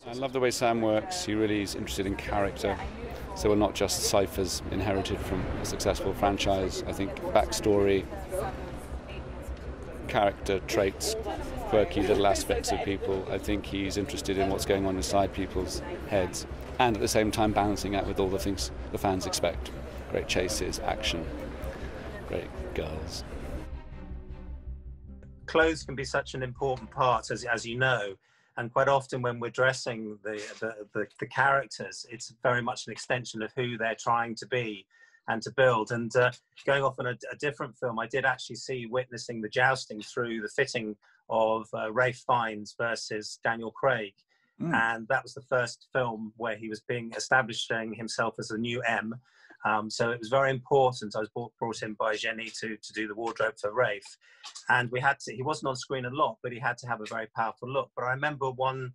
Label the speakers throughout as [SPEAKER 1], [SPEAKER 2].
[SPEAKER 1] I love the way Sam works. He really is interested in character. So we're not just ciphers inherited from a successful franchise. I think backstory, character traits, quirky little aspects of people. I think he's interested in what's going on inside people's heads, and at the same time balancing out with all the things the fans expect. Great chases, action, great girls.
[SPEAKER 2] Clothes can be such an important part, as you know, and quite often when we're dressing the characters, it's very much an extension of who they're trying to be and to build. And going off on a different film, I did actually see witnessing the jousting through the fitting of Ralph Fiennes versus Daniel Craig. And that was the first film where he was establishing himself as a new M. So it was very important. I was brought in by Jenny to do the wardrobe for Ralph. And he wasn't on screen a lot, but he had to have a very powerful look. But I remember one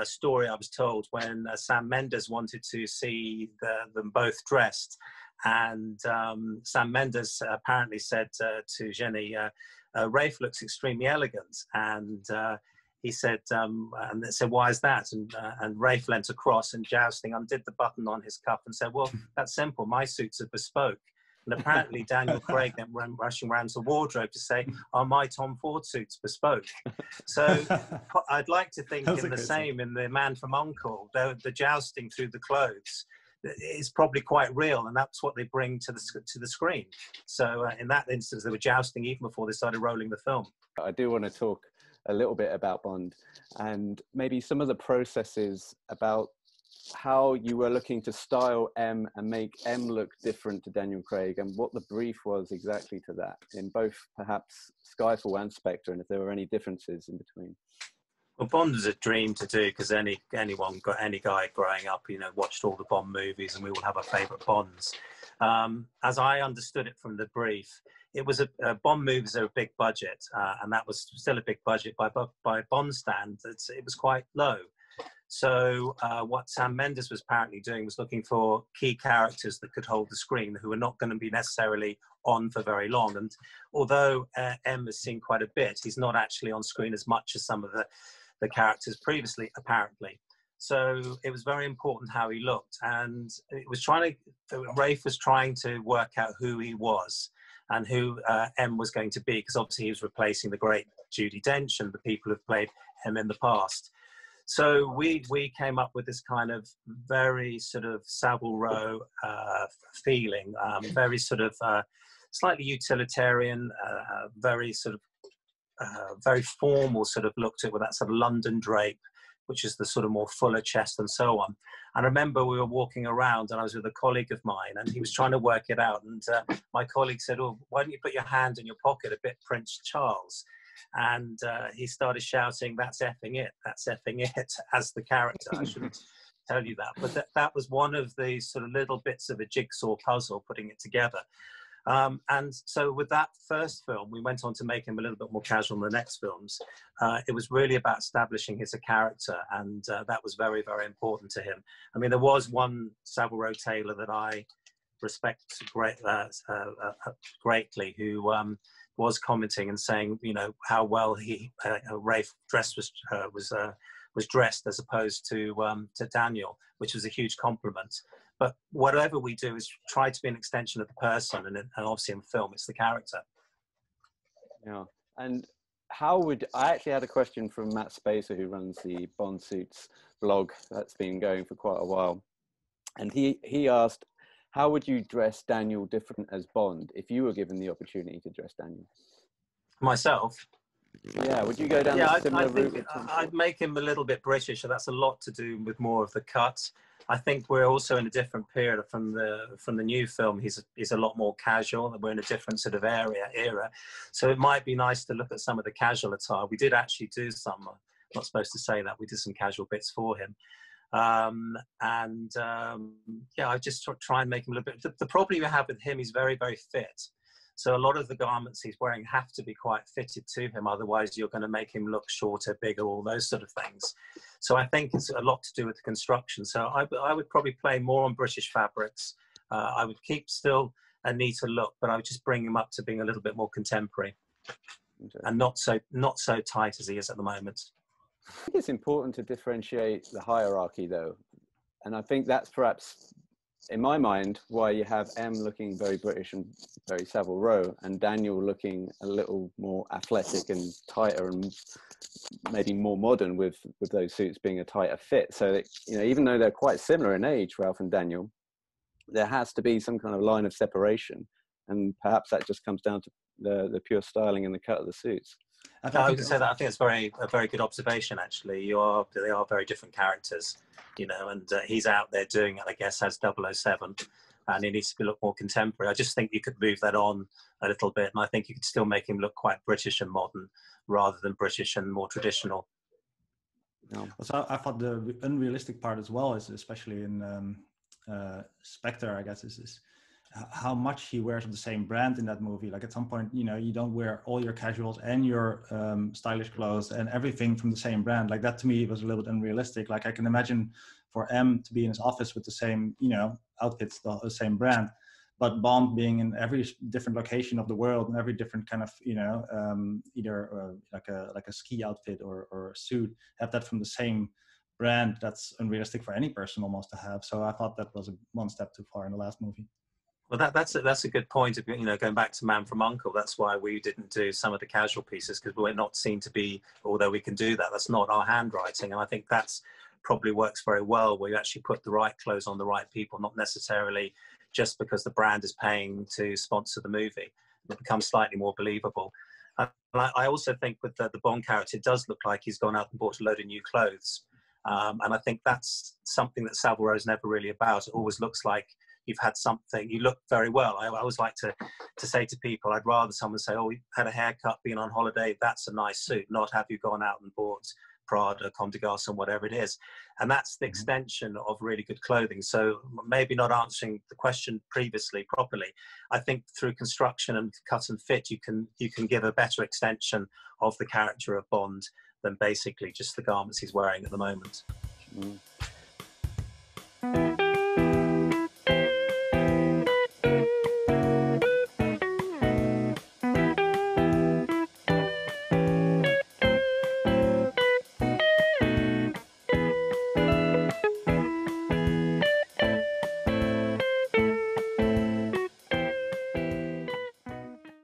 [SPEAKER 2] story I was told when Sam Mendes wanted to see them both dressed. And Sam Mendes apparently said to Jenny, Ralph looks extremely elegant. And he said, and they said, why is that? And Ralph leant across and jousting undid the button on his cuff and said, well, that's simple. My suits are bespoke. And apparently Daniel Craig then ran rushing around to wardrobe to say, are my Tom Ford suits bespoke? So I'd like to think in the same, in The Man from U.N.C.L.E., the jousting through the clothes is probably quite real, and that's what they bring to the screen. So in that instance, they were jousting even before they started rolling the film.
[SPEAKER 3] I do want to talk a little bit about Bond and maybe some of the processes about how you were looking to style M and make M look different to Daniel Craig, and what the brief was exactly to that in both perhaps Skyfall and Spectre, and if there were any differences in between.
[SPEAKER 2] Well, Bond was a dream to do because any guy growing up, watched all the Bond movies, and we all have our favourite Bonds. As I understood it from the brief, it was Bond movies are a big budget, and that was still a big budget by Bond standards. It was quite low. So what Sam Mendes was apparently doing was looking for key characters that could hold the screen, who were not going to be necessarily on for very long. And although M has seen quite a bit, he's not actually on screen as much as some of the characters previously, apparently. So it was very important how he looked, and Ralph was trying to work out who he was and who M was going to be, because obviously he was replacing the great Judi Dench and the people who've played M in the past. So we came up with this kind of very sort of Savile Row feeling, very sort of slightly utilitarian, very sort of very formal sort of look to it, with that sort of London drape, which is the sort of more fuller chest and so on. And I remember we were walking around and I was with a colleague of mine and he was trying to work it out. And my colleague said, oh, why don't you put your hand in your pocket a bit, Prince Charles? And he started shouting, that's effing it, as the character. I shouldn't tell you that. But that was one of the sort of little bits of a jigsaw puzzle, putting it together. And so with that first film, we went on to make him a little bit more casual in the next films. It was really about establishing his character, and that was very, very important to him. I mean, there was one Savile Row tailor that I respect greatly, who was commenting and saying, how well Ralph was dressed as opposed to Daniel, which was a huge compliment. But whatever we do is try to be an extension of the person, and obviously in film, it's the character.
[SPEAKER 3] Yeah, and I actually had a question from Matt Spacer, who runs the Bond Suits blog that's been going for quite a while, and he asked, how would you dress Daniel different as Bond if you were given the opportunity to dress Daniel?
[SPEAKER 2] Myself?
[SPEAKER 3] Yeah, would you go down a similar route?
[SPEAKER 2] I'd make him a little bit British, so that's a lot to do with more of the cut. I think we're also in a different period from the new film. He's a lot more casual, and we're in a different sort of era. So it might be nice to look at some of the casual attire. We did actually do some, I'm not supposed to say that, we did some casual bits for him. I just try and make him a little bit. The problem you have with him, he's very, very fit. So a lot of the garments he's wearing have to be quite fitted to him. Otherwise, you're going to make him look shorter, bigger, all those sort of things. So I think it's a lot to do with the construction. So I would probably play more on British fabrics. I would keep still a neater look, but I would just bring him up to being a little bit more contemporary, and not so tight as he is at the moment.
[SPEAKER 3] I think it's important to differentiate the hierarchy, though. And I think that's perhaps, in my mind, why you have M looking very British and very Savile Row, and Daniel looking a little more athletic and tighter and maybe more modern, with those suits being a tighter fit. So that, you know, even though they're quite similar in age, Ralph and Daniel, there has to be some kind of line of separation, and perhaps that just comes down to the pure styling and the cut of the suits.
[SPEAKER 2] I would say that I think it's a very good observation. Actually, they are very different characters, you know, and he's out there doing it, I guess, as 007, and he needs to look more contemporary. I just think you could move that on a little bit, and I think you could still make him look quite British and modern, rather than British and more traditional.
[SPEAKER 4] No. So I thought the unrealistic part as well is, especially in Spectre, I guess, is how much he wears of the same brand in that movie. Like at some point, you know, you don't wear all your casuals and your stylish clothes and everything from the same brand. Like that to me was a little bit unrealistic. Like I can imagine for M to be in his office with the same, you know, outfits, the same brand, but Bond being in every different location of the world and every different kind of, you know, either like a ski outfit or a suit, have that from the same brand. That's unrealistic for any person almost to have. So I thought that was one step too far in the last movie.
[SPEAKER 2] Well, that's a good point. You know, going back to Man from U.N.C.L.E., that's why we didn't do some of the casual pieces, because we're not seen to be, although we can do that, that's not our handwriting. And I think that's probably works very well, where you actually put the right clothes on the right people, not necessarily just because the brand is paying to sponsor the movie. It becomes slightly more believable. And I also think with the Bond character, it does look like he's gone out and bought a load of new clothes. And I think that's something that Savile Row is never really about. It always looks like you've had something, you look very well. I always like to say to people, I'd rather someone say, oh, you had a haircut, been on holiday, that's a nice suit, not have you gone out and bought Prada, Comme des Garçons, whatever it is. And that's the extension of really good clothing. So maybe not answering the question previously properly, I think through construction and cut and fit, you can give a better extension of the character of Bond than basically just the garments he's wearing at the moment.
[SPEAKER 3] Mm.